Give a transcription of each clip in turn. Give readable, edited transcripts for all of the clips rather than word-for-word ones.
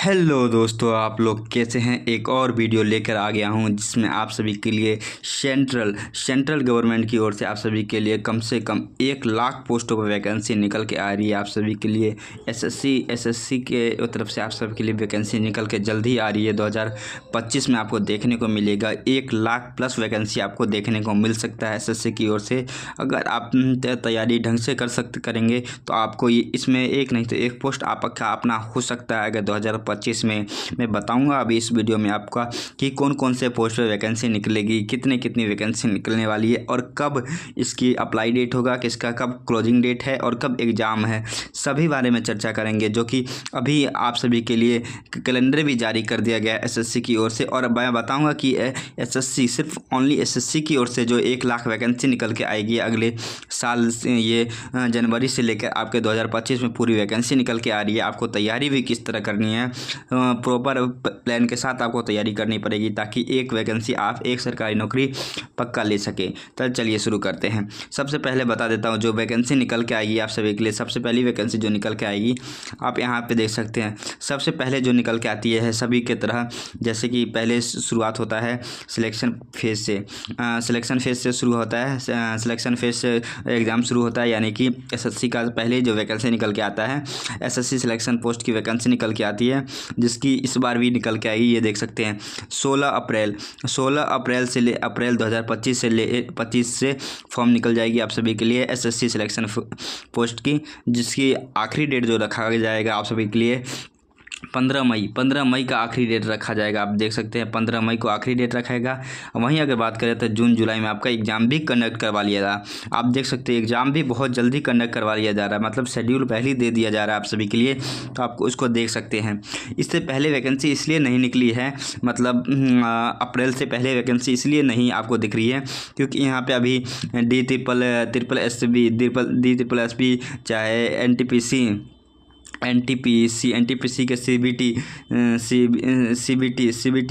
Hello दोस्तों, आप लोग कैसे हैं। एक और वीडियो लेकर आ गया हूं जिसमें आप सभी के लिए सेंट्रल गवर्नमेंट की ओर से आप सभी के लिए कम से कम 1 लाख पोस्टों पर वैकेंसी निकल के आ रही है। आप सभी के लिए एसएससी के तरफ से आप सभी के लिए वैकेंसी निकल के जल्द ही आ रही है। 2025 में आपको देखने को मिलेगा 1 लाख प्लस वैकेंसी आपको देखने को मिल सकता है एसएससी की ओर से। अगर आप तैयारी ढंग से करेंगे तो आपको ये इसमें एक नहीं तो एक पोस्ट आपका अपना हो सकता है। अगर 2025 में मैं बताऊंगा अभी इस वीडियो में आपका कि कौन कौन से पोस्ट पे वैकेंसी निकलेगी, कितनी वैकेंसी निकलने वाली है और कब इसकी अप्लाई डेट होगा, किसका कब क्लोजिंग डेट है और कब एग्ज़ाम है, सभी बारे में चर्चा करेंगे। जो कि अभी आप सभी के लिए कैलेंडर भी जारी कर दिया गया है एसएससी की ओर से। और मैं बताऊंगा कि एसएससी सिर्फ ओनली एसएससी की ओर से जो 1 लाख वैकेंसी निकल के आएगी अगले साल से, ये जनवरी से लेकर आपके 2025 में पूरी वैकेंसी निकल के आ रही है। आपको तैयारी भी किस तरह करनी है, प्रॉपर प्लान के साथ आपको तैयारी करनी पड़ेगी ताकि एक वैकेंसी आप एक सरकारी नौकरी पक्का ले सके। तो चलिए शुरू करते हैं। सबसे पहले बता देता हूं जो वैकेंसी निकल के आएगी आप सभी के लिए। सबसे पहली वैकेंसी जो निकल के आएगी आप यहां पे देख सकते हैं। सबसे पहले जो निकल के आती है सभी के तरह, जैसे कि पहले शुरुआत होता है सिलेक्शन फेज से। सिलेक्शन फेज से शुरू होता है, सिलेक्शन फेज से एग्ज़ाम शुरू होता है, यानी कि एसएससी का पहले जो वैकेंसी निकल के आता है एसएससी सिलेक्शन पोस्ट की वैकेंसी निकल के आती है, जिसकी इस बार भी निकल के आएगी। ये देख सकते हैं 16 अप्रैल से अप्रैल 2025 से 25 से फॉर्म निकल जाएगी आप सभी के लिए एसएससी सिलेक्शन पोस्ट की, जिसकी आखिरी डेट जो रखा जाएगा आप सभी के लिए 15 मई का आखिरी डेट रखा जाएगा। आप देख सकते हैं 15 मई को आखिरी डेट रखेगा। वहीं अगर बात करें तो जून जुलाई में आपका एग्ज़ाम भी कंडक्ट करवा लिया जा रहा है। आप देख सकते हैं एग्ज़ाम भी बहुत जल्दी कंडक्ट करवा लिया जा रहा है, मतलब शेड्यूल पहले ही दे दिया जा रहा है आप सभी के लिए, तो आपको उसको देख सकते हैं। इससे पहले वैकेंसी इसलिए नहीं निकली है, मतलब अप्रैल से पहले वैकेंसी इसलिए नहीं आपको दिख रही है क्योंकि यहाँ पर अभी DSSB चाहे एनटीपीसी के सीबीटी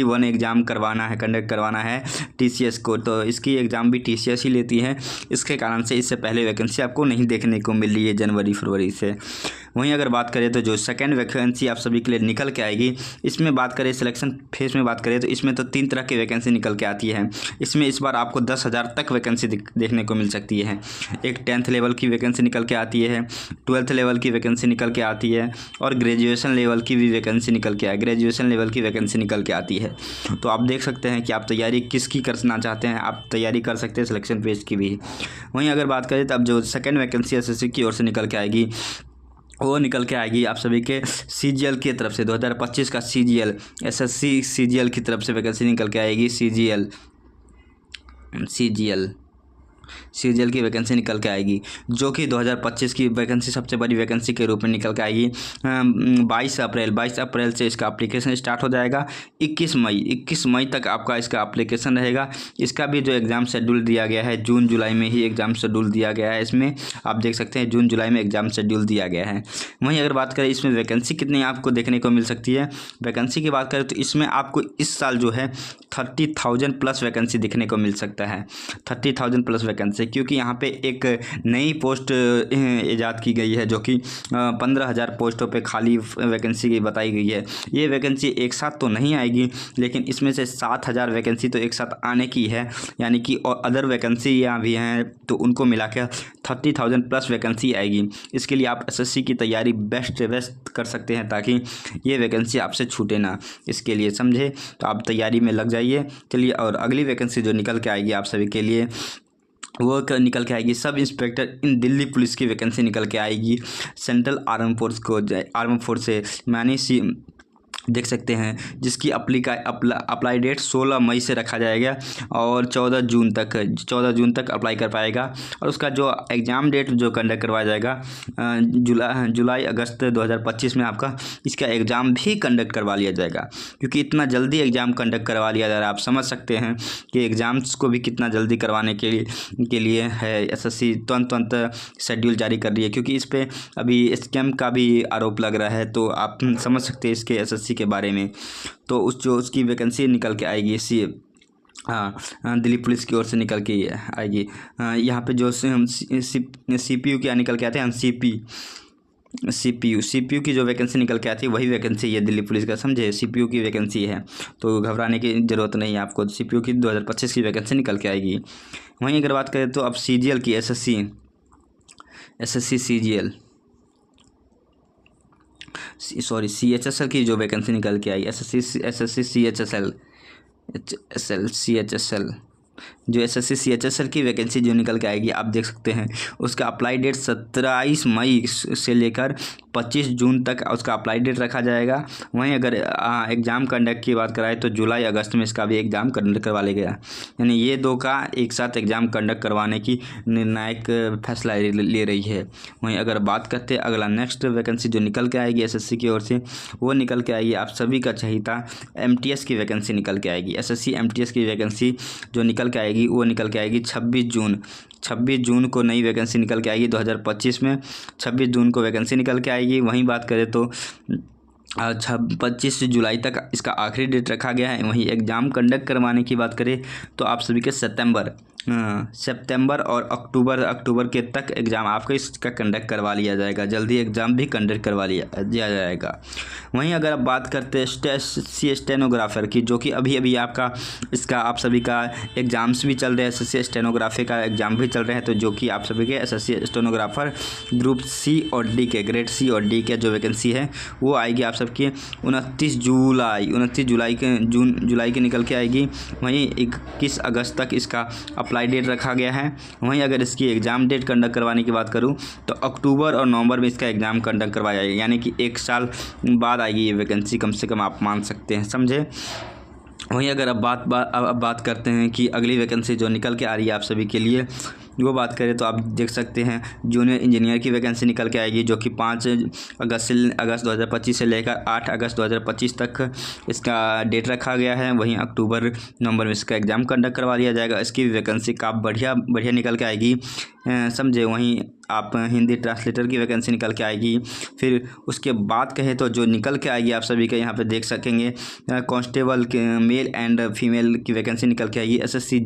1 एग्ज़ाम कंडक्ट करवाना है टीसीएस को, तो इसकी एग्ज़ाम भी टीसीएस ही लेती है। इसके कारण से इससे पहले वैकेंसी आपको नहीं देखने को मिल रही है जनवरी फरवरी से। वहीं अगर बात करें तो जो सेकंड वैकेंसी आप सभी के लिए निकल के आएगी, इसमें बात करें सिलेक्शन फेज में बात करें तो इसमें तो 3 तरह की वैकेंसी निकल के आती है। इसमें इस बार आपको 10,000 तक वैकेंसी देखने को मिल सकती है। एक 10th लेवल की वैकेंसी निकल के आती है, 12th लेवल की वैकेंसी निकल के आती है और ग्रेजुएशन लेवल की भी वैकेंसी निकल के ग्रेजुएशन लेवल की वैकेंसी निकल के आती है। तो आप देख सकते हैं कि आप तैयारी किसकी करना चाहते हैं, आप तैयारी कर सकते हैं सिलेक्शन पेज की भी। वहीं अगर बात करें तो अब जो सेकंड वैकेंसी एसएससी की ओर से निकल के आएगी वो निकल के आएगी आप सभी के सीजीएल की तरफ से। 2025 का सीजीएल एसएससी सीजीएल की तरफ से वैकेंसी निकल के आएगी। सीजीएल की वैकेंसी निकल के आएगी, जो कि 2025 की वैकेंसी सबसे बड़ी वैकेंसी के रूप में निकल के आएगी। 22 अप्रैल से इसका एप्लीकेशन स्टार्ट हो जाएगा। 21 मई तक आपका इसका एप्लीकेशन रहेगा। इसका भी जो एग्ज़ाम शेड्यूल दिया गया है जून जुलाई में ही एग्ज़ाम शेड्यूल दिया गया है। इसमें आप देख सकते हैं जून जुलाई में एग्ज़ाम शेड्यूल दिया गया है। वहीं अगर बात करें इसमें वैकेंसी कितनी आपको देखने को मिल सकती है, वैकेंसी की बात करें तो इसमें आपको इस साल जो है 30,000 प्लस वैकेंसी देखने को मिल सकता है। 30,000 प्लस वैकेंसी, क्योंकि यहाँ पे एक नई पोस्ट ईजाद की गई है जो कि 15,000 पोस्टों पे खाली वैकेंसी की बताई गई है। ये वैकेंसी एक साथ तो नहीं आएगी, लेकिन इसमें से 7,000 वैकेंसी तो एक साथ आने की है, यानी कि और अदर वैकेंसी यहाँ भी हैं तो उनको मिला के 30,000 प्लस वैकेंसी आएगी। इसके लिए आप एसएससी की तैयारी बेस्ट कर सकते हैं ताकि ये वैकेंसी आपसे छूटे ना। इसके लिए समझे तो आप तैयारी में लग जाइए। चलिए, और अगली वैकेंसी जो निकल के आएगी आप सभी के लिए वो निकल के आएगी सब इंस्पेक्टर इन दिल्ली पुलिस की वैकेंसी निकल के आएगी। सेंट्रल आर्म फोर्स से मानी देख सकते हैं, जिसकी अप्लाई डेट 16 मई से रखा जाएगा और 14 जून तक अप्लाई कर पाएगा। और उसका जो एग्ज़ाम डेट जो कंडक्ट करवाया जाएगा जुलाई अगस्त 2025 में आपका इसका एग्ज़ाम भी कंडक्ट करवा लिया जाएगा। क्योंकि इतना जल्दी एग्ज़ाम कंडक्ट करवा लिया जा रहा है, आप समझ सकते हैं कि एग्ज़ाम्स को भी कितना जल्दी करवाने के लिए है एसएससी तुरंत शेड्यूल जारी कर रही है। क्योंकि इस पर अभी स्कैम का भी आरोप लग रहा है, तो आप समझ सकते हैं इसके एसएससी के बारे में। तो उसकी वैकेंसी निकल के आएगी दिल्ली पुलिस की ओर से निकल के आएगी। यहाँ पे जो सीपीयू क्या निकल के आते हैं, सीपीयू की जो वैकेंसी निकल के आती है वही वैकेंसी ये दिल्ली पुलिस का, समझे। सीपीयू की वैकेंसी है तो घबराने की ज़रूरत नहीं है आपको। सीपीयू की 2025 की वैकेंसी निकल के आएगी। वहीं अगर बात करें तो अब सीजीएल की एसएससी सीजीएल सीएचएसएल की जो वैकेंसी निकल के आई, एसएससी सीएचएसएल जो एसएससी सीएचएसएल की वैकेंसी जो निकल के आएगी आप देख सकते हैं। उसका अप्लाई डेट 27 मई से लेकर 25 जून तक उसका अप्लाई डेट रखा जाएगा। वहीं अगर एग्ज़ाम कंडक्ट की बात कराएं तो जुलाई अगस्त में इसका भी एग्ज़ाम कंडक्ट करवा लिया गया, यानी ये दो का एक साथ एग्ज़ाम कंडक्ट करवाने की निर्णायक फैसला ले रही है। वहीं अगर बात करते हैं अगला नेक्स्ट वैकेंसी जो निकल के आएगी एसएससी की ओर से, वो निकल के आएगी आप सभी का चहीता एमटीएस की वैकेंसी निकल के आएगी। एसएससी एमटीएस की वैकेंसी जो निकल के आएगी वो निकल के आएगी 26 जून को नई वैकेंसी निकल के आएगी 2025 में। 26 जून को वैकेंसी निकल के आएगी। वहीं बात करें तो 25 जुलाई तक इसका आखिरी डेट रखा गया है। वहीं एग्ज़ाम कंडक्ट करवाने की बात करें तो आप सभी के सितंबर और अक्टूबर के तक एग्ज़ाम आपका इसका कंडक्ट करवा लिया जाएगा। जल्दी एग्ज़ाम भी कंडक्ट करवा दिया जाएगा। वहीं अगर आप बात करते हैं स्टेनोग्राफर की, जो कि अभी आपका इसका आप सभी का एग्ज़ाम्स भी चल रहे हैं, एसएससी स्टेनोग्राफी का एग्ज़ाम भी चल रहे हैं, तो जो कि आप सभी के एसएससी स्टेनोग्राफर ग्रुप सी और डी के ग्रेड सी और डी के जो वैकेंसी है वो आएगी आप सबकी 29 जुलाई के निकल के आएगी। वहीं 21 अगस्त तक इसका अप्लाई डेट रखा गया है। वहीं अगर इसकी एग्ज़ाम डेट कंडक्ट करवाने की बात करूं तो अक्टूबर और नवंबर में इसका एग्ज़ाम कंडक्ट करवाया जाएगा, यानी कि 1 साल बाद आएगी ये वैकेंसी, कम से कम आप मान सकते हैं, समझे। वहीं अगर अब बात करते हैं कि अगली वैकेंसी जो निकल के आ रही है आप सभी के लिए, वो बात करें तो आप देख सकते हैं जूनियर इंजीनियर की वैकेंसी निकल के आएगी, जो कि 5 अगस्त 2025 से लेकर 8 अगस्त 2025 तक इसका डेट रखा गया है। वहीं अक्टूबर नवंबर में इसका एग्ज़ाम कंडक्ट करवा लिया जाएगा। इसकी वैकेंसी का बढ़िया निकल के आएगी, समझे। वहीं आप हिंदी ट्रांसलेटर की वैकेंसी निकल के आएगी। फिर उसके बाद कहें तो जो निकल के आएगी आप सभी का यहाँ पे देख सकेंगे कांस्टेबल के मेल एंड फीमेल की वैकेंसी निकल के आएगी। एसएससी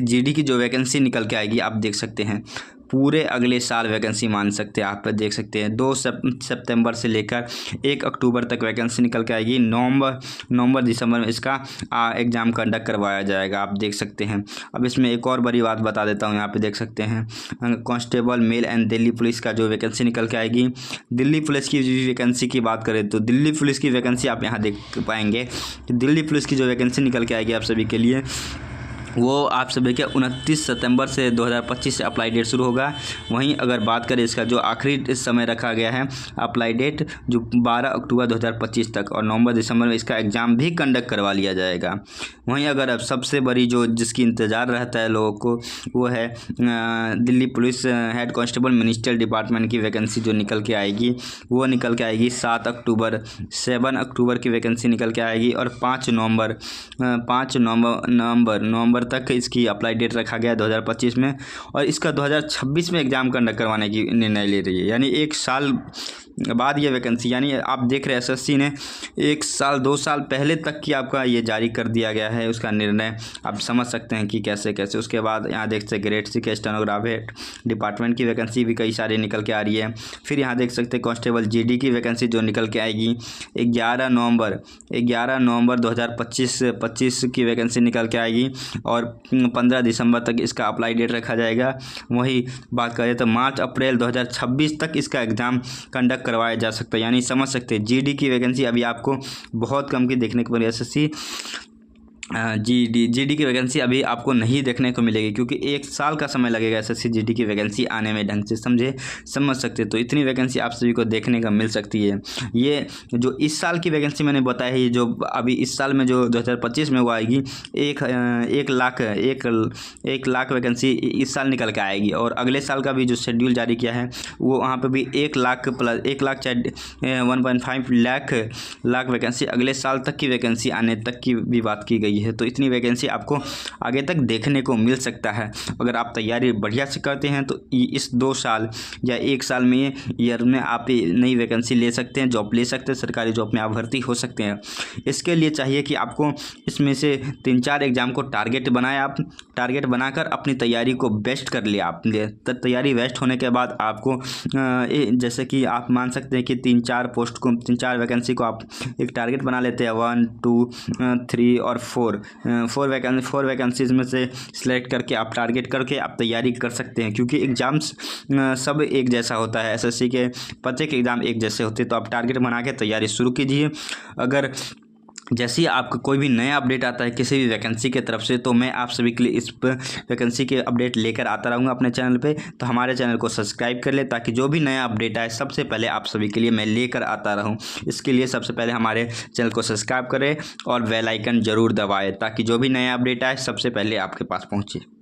जीडी की जो वैकेंसी निकल के आएगी आप देख सकते हैं। पूरे अगले साल वैकेंसी मान सकते हैं, आप देख सकते हैं 2 सितंबर से लेकर 1 अक्टूबर तक वैकेंसी निकल के आएगी। नवंबर दिसंबर में इसका एग्ज़ाम कंडक्ट करवाया जाएगा, आप देख सकते हैं। अब इसमें एक और बड़ी बात बता देता हूँ, यहाँ पे देख सकते हैं constable male and Delhi police का जो वैकेंसी निकल के आएगी। दिल्ली पुलिस की वैकेंसी की बात करें तो दिल्ली पुलिस की वैकेंसी आप यहाँ देख पाएंगे। दिल्ली पुलिस की जो वैकेंसी निकल के आएगी आप सभी के लिए, वो आप सभी के 29 सितंबर से 2025 से अप्लाई डेट शुरू होगा। वहीं अगर बात करें इसका जो आखिरी समय रखा गया है अप्लाई डेट, जो 12 अक्टूबर 2025 तक, और नवंबर दिसंबर में इसका एग्ज़ाम भी कंडक्ट करवा लिया जाएगा। वहीं अगर अब सबसे बड़ी जिसकी इंतज़ार रहता है लोगों को, वो है Delhi police head constable ministerial department की वैकेंसी जो निकल के आएगी, वो निकल के आएगी 7 अक्टूबर की वैकेंसी निकल के आएगी। और 5 नवंबर तक इसकी अप्लाई डेट रखा गया 2025 में, और इसका 2026 में एग्ज़ाम कंडक्ट करवाने की निर्णय ले रही है, यानी 1 साल बाद ये वैकेंसी, यानी आप देख रहे हैं एसएससी ने 1 साल 2 साल पहले तक की आपका ये जारी कर दिया गया है उसका निर्णय। आप समझ सकते हैं कि कैसे। उसके बाद यहाँ देख सकते ग्रेड सी के स्टेनोग्राफर डिपार्टमेंट की वैकेंसी भी कई सारी निकल के आ रही है। फिर यहाँ देख सकते कांस्टेबल जीडी की वैकेंसी जो निकल के आएगी 11 नवंबर 2025 की वैकेंसी निकल के आएगी, और 15 दिसंबर तक इसका अप्लाई डेट रखा जाएगा। वही बात करें तो मार्च अप्रैल 2026 तक इसका एग्ज़ाम कंडक्ट करवाया जा सकता है, यानी समझ सकते हैं जीडी की वैकेंसी अभी आपको बहुत कम की देखने को मिली। एसएससी जीडी की वैकेंसी अभी आपको नहीं देखने को मिलेगी, क्योंकि 1 साल का समय लगेगा एसएससी जीडी की वैकेंसी आने में ढंग से, समझ सकते। तो इतनी वैकेंसी आप सभी को देखने का मिल सकती है। ये जो इस साल की वैकेंसी मैंने बताई है, ये जो अभी इस साल में जो 2025 में वो आएगी 1 लाख वैकेंसी इस साल निकल के आएगी। और अगले साल का भी जो शेड्यूल जारी किया है वो वहाँ पर भी 1 लाख प्लस 1 लाख चाहे 1.5 लाख वैकेंसी अगले साल तक की वैकेंसी आने तक की भी बात की गई है। है, तो इतनी वैकेंसी आपको आगे तक देखने को मिल सकता है। अगर आप तैयारी बढ़िया से करते हैं तो इस 2 साल या 1 साल में ईयर में आप नई वैकेंसी ले सकते हैं, जॉब ले सकते हैं, सरकारी जॉब में आप भर्ती हो सकते हैं। इसके लिए चाहिए कि आपको इसमें से 3-4 एग्ज़ाम को टारगेट बनाए, आप टारगेट बनाकर अपनी तैयारी को बेस्ट कर लिया आपने। तैयारी बेस्ट होने के बाद आपको जैसे कि आप मान सकते हैं कि 3-4 पोस्ट को, 3-4 वैकेंसी को आप एक टारगेट बना लेते हैं, 1, 2, 3 और 4 वैकेंसीज में से सिलेक्ट करके आप टारगेट करके आप तैयारी कर सकते हैं। क्योंकि एग्ज़ाम्स सब एक जैसा होता है, एसएससी के प्रत्येक एग्ज़ाम एक जैसे होते हैं, तो आप टारगेट बना के तैयारी शुरू कीजिए। अगर जैसे ही आपको कोई भी नया अपडेट आता है किसी भी वैकेंसी की तरफ से, तो मैं आप सभी के लिए इस वैकेंसी के अपडेट लेकर आता रहूँगा अपने चैनल पे। तो हमारे चैनल को सब्सक्राइब कर ले ताकि जो भी नया अपडेट आए सबसे पहले आप सभी के लिए मैं लेकर आता रहूँ। इसके लिए सबसे पहले हमारे चैनल को सब्सक्राइब करें और बेल आइकन ज़रूर दबाएँ ताकि जो भी नया अपडेट आए सबसे पहले आपके पास पहुँचे।